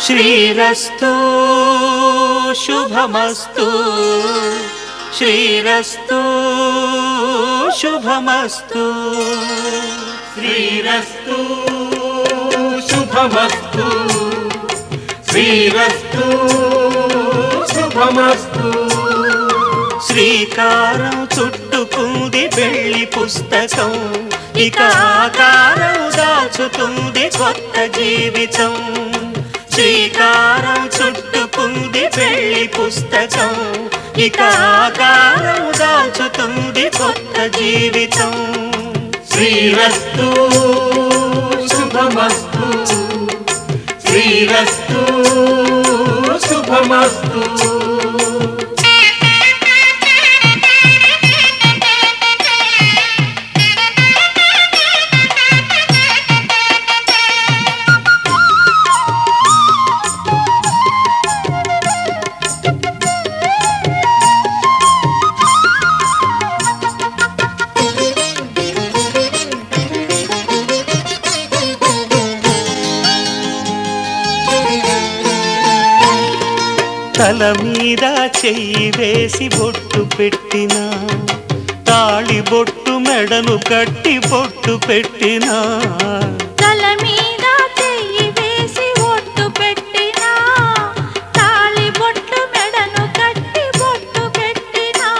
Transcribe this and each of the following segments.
श्रीरस्तु शुभमस्तु श्रीरस्तु शुभमस्तु श्रीरस्तु शुभमस्तु श्रीरस्तु शुभमस्तु శ్రీకారం చుట్టుకుంది పెళ్లి పుస్తకం ఇక ఆకారం దాచుతుంది కొత్త జీవితం శ్రీకారం చుట్టుకుంది పెళ్లి పుస్తకం ఇక ఆకారం దాచుతుంది కొత్త జీవితం శ్రీరస్తు శుభమస్తు శ్రీరస్తు శుభమస్తు తల మీద చెయ్యి వేసి బొట్టు పెట్టినా తాళి బొట్టు మెడను కట్టి బొట్టు పెట్టినా తల మీద చెయ్యి వేసి బొట్టు పెట్టినా తాళి బొట్టు మెడను కట్టి బొట్టు పెట్టినా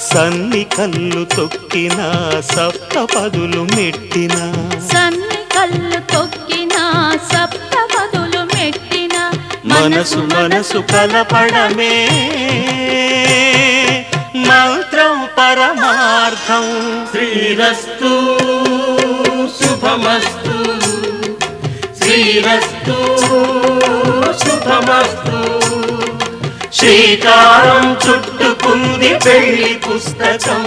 సన్ని కళ్ళు తొక్కినా సప్త పదులు మెట్టినా సన్ని కళ్ళు తొక్కినా సప్త పదులు మెట్టినా మనసు మనసు కలపడమే మంత్రం పరమార్థం శ్రీరస్తు శుభమస్తు శ్రీరస్తు శుభమస్తు శ్రీకారం చుట్టుకుంది పెళ్లి పుస్తకం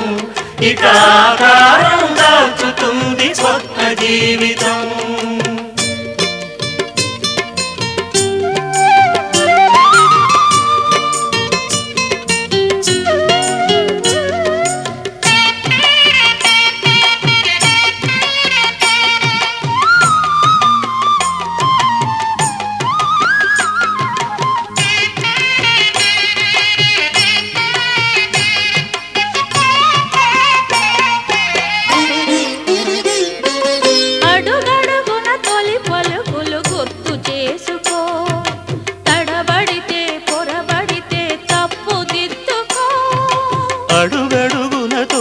ఇక ఆకారం దాచుతుంది కొత్త జీవితం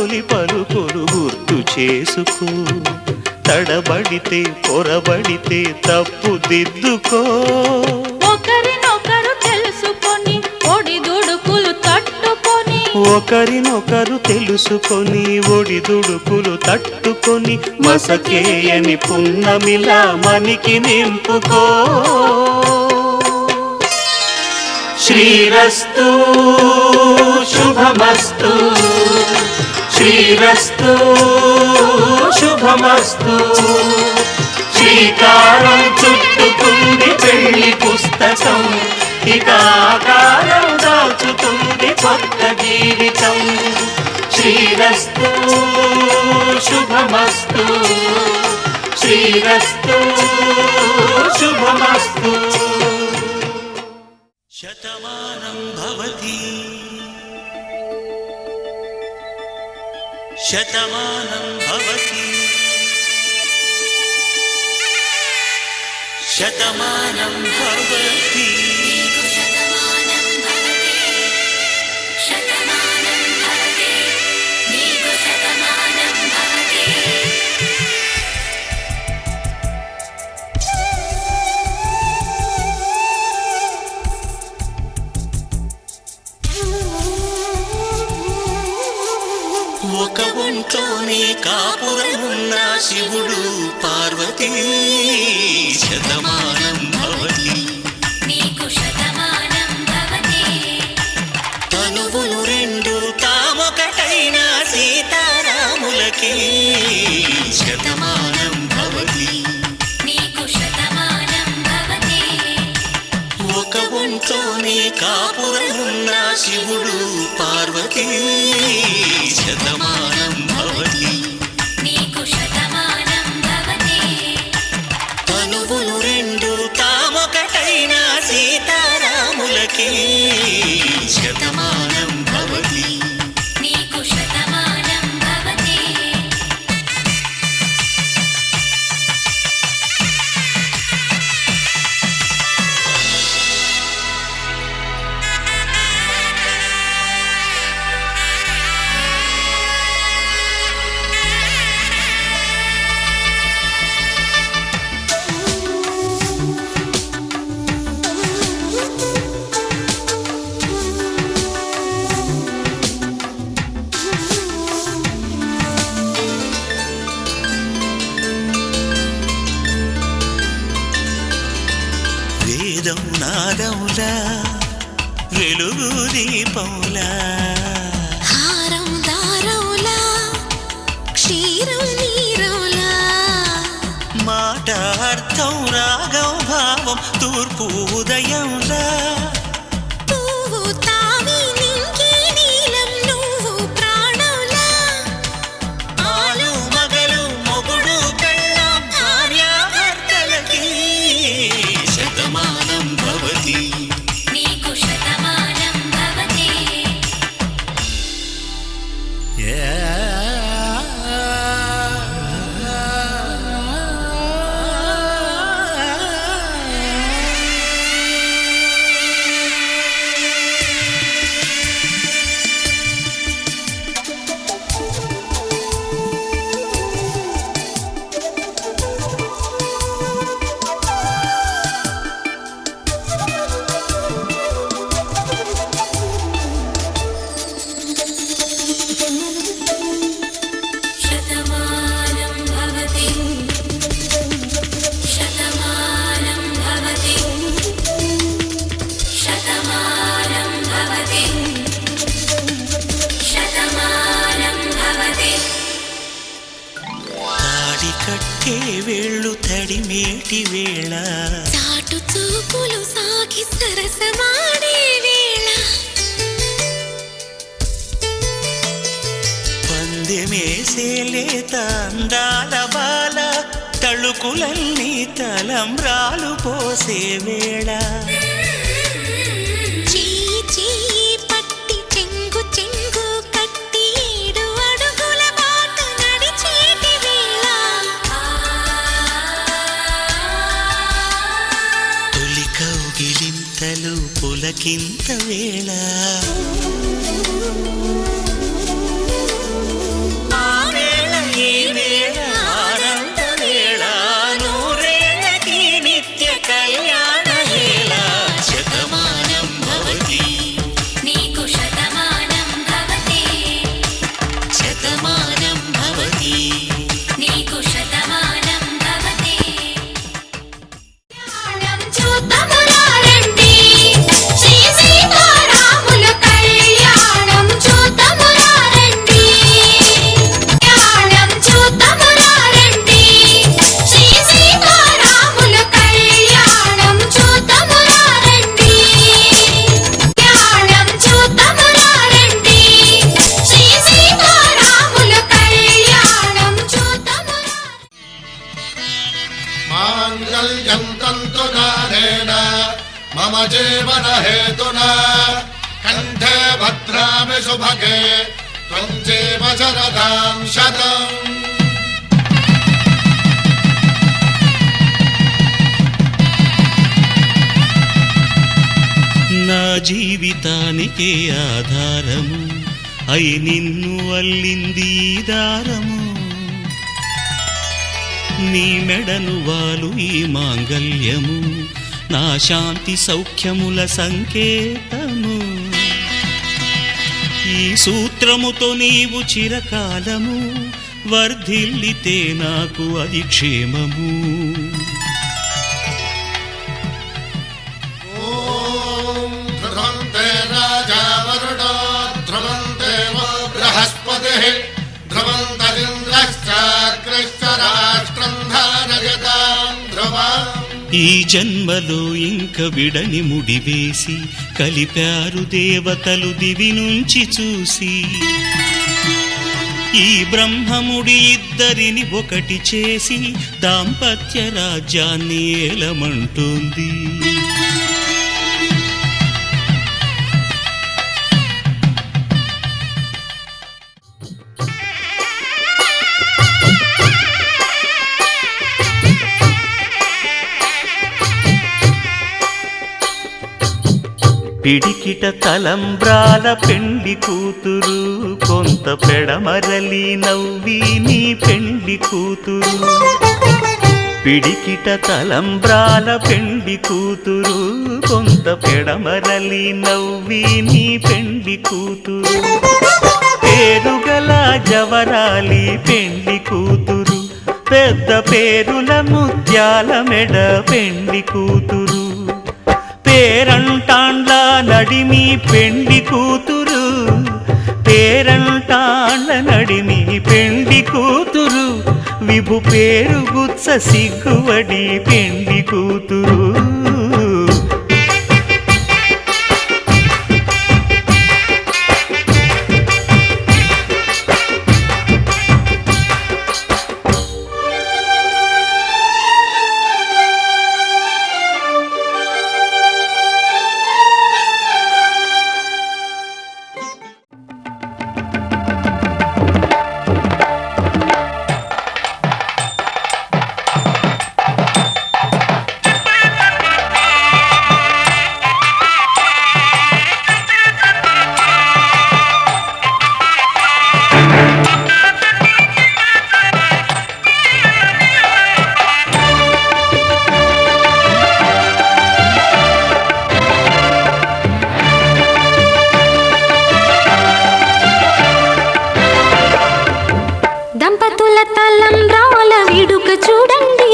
తొలి పలుకులు గుర్తు చేసుకో, తడబడితే పొరబడితే తప్పు దిద్దుకో. ఒకరినొకరు తెలుసుకొని ఒడిదుడుకులు తట్టుకొని, ఒకరినొకరు తెలుసుకొని ఒడిదుడుకులు తట్టుకొని, మసకేయని పున్నమిలా మనికి నింపుకో. శ్రీరస్తు శుభమస్తు, శ్రీరస్తు శుభమస్తు. శ్రీకారం చుట్టుకుంది పెళ్లి పుస్తకం, ఇక ఆకారం దాచుతుంది కొత్త జీవితం. శ్రీరస్తు శుభమస్తు, శ్రీరస్తు శుభమస్తు. శతమానం భవతి శతమానం భవతి శతమానం భవతి ఒక ఒంట్లోనే కాపురమున్న శివుడు పార్వతీ. శతమానం భవతి నీకు శతమానం భవతి. తనువులు రెండు తామొకటైన సీతారాములకి. శతమానం భవతి నీకు శతమానం భవతి. ఒక ఒంట్లోనే కాపురమున్న శివుడు పార్వతీ. శతమానం భవతి నీకు శతమానం భవతి. తనువులు రెండు తామొకటైన సీతారాములకి. శతమానం భవతి నీకు శతమానం భవతి. వేదం నాదములా వెలుగు దీపములా. హారం దారౌలా క్షీరం నీరౌలా. మాట అర్థం రాగం భావం తూర్పు ఉదయంలా. పువ్వు తావి నింగి నీలం నువ్వు ప్రాణంలా. ఆలు మగలు మొగుడు పెళ్ళాం భార్యాభర్తలకి. శతమానం భవతి నీకు శతమానం భవతి. శతమానం భవతి శతమానం భవతి శతమానం భవతి శతమానం భవతి. తాడి కట్టే వేళ్ళు తడిమేటి వేళ. చాటు చూపులు సాగి సరసమాడే వేళ. పందెమేసే లేత అందాల బాల. తళుకులన్నీ తలంబ్రాలు పోసే వేళ. చెయ్యి చెయ్యి పట్టి చెంగు చెంగు కట్టి 7 అడుగుల బాట నడిచేటి వేళ. తొలి కౌగిలింతలు పులకింత వేళ. जीवन हेतुना कंठे भद्रामि शुभगे त्वं जीव शरदां शतम् నా జీవితానికే ఆధారము అయి నిన్ను అల్లింది దారము నీ మెడను వాలు ఈ మాంగల్యము నా శాంతి సౌఖ్యముల సంకేతము ఈ సూత్రముతో నీవు చిరకాలము వర్ధిల్లితే నాకు అది క్షేమము ఈ జన్మలో ఇంక విడని ముడివేసి కలిపారు దేవతలు దివి నుంచి చూసి ఈ బ్రహ్మముడి ఇద్దరిని ఒకటి చేసి దాంపత్య రాజ్యాన్ని ఏలమంటుంది పిడికిట తలంబ్రాల పెండ్లి కూతురు కొంత పెడమరలి నవ్వి నీ పెండ్లి కూతురు పిడికిట తలంబ్రాల పెండ్లి కూతురు కొంత పెడమరలి నవ్వి నీ పెండ్లి కూతురు పేరుగల జవరాలి పెండ్లి కూతురు పెద్ద పేరుల ముత్యాల మెడ పెండ్లి కూతురు పేరంటాండ్ల నడిమి పెండ్లి కూతురు పేరంటాండ్ల నడిమి పెండ్లి కూతురు విభు పేరు గుత్స సిగ్గువడి పెండ్లి కూతురు దంపతుల తలంబ్రాల వేడుక చూడండి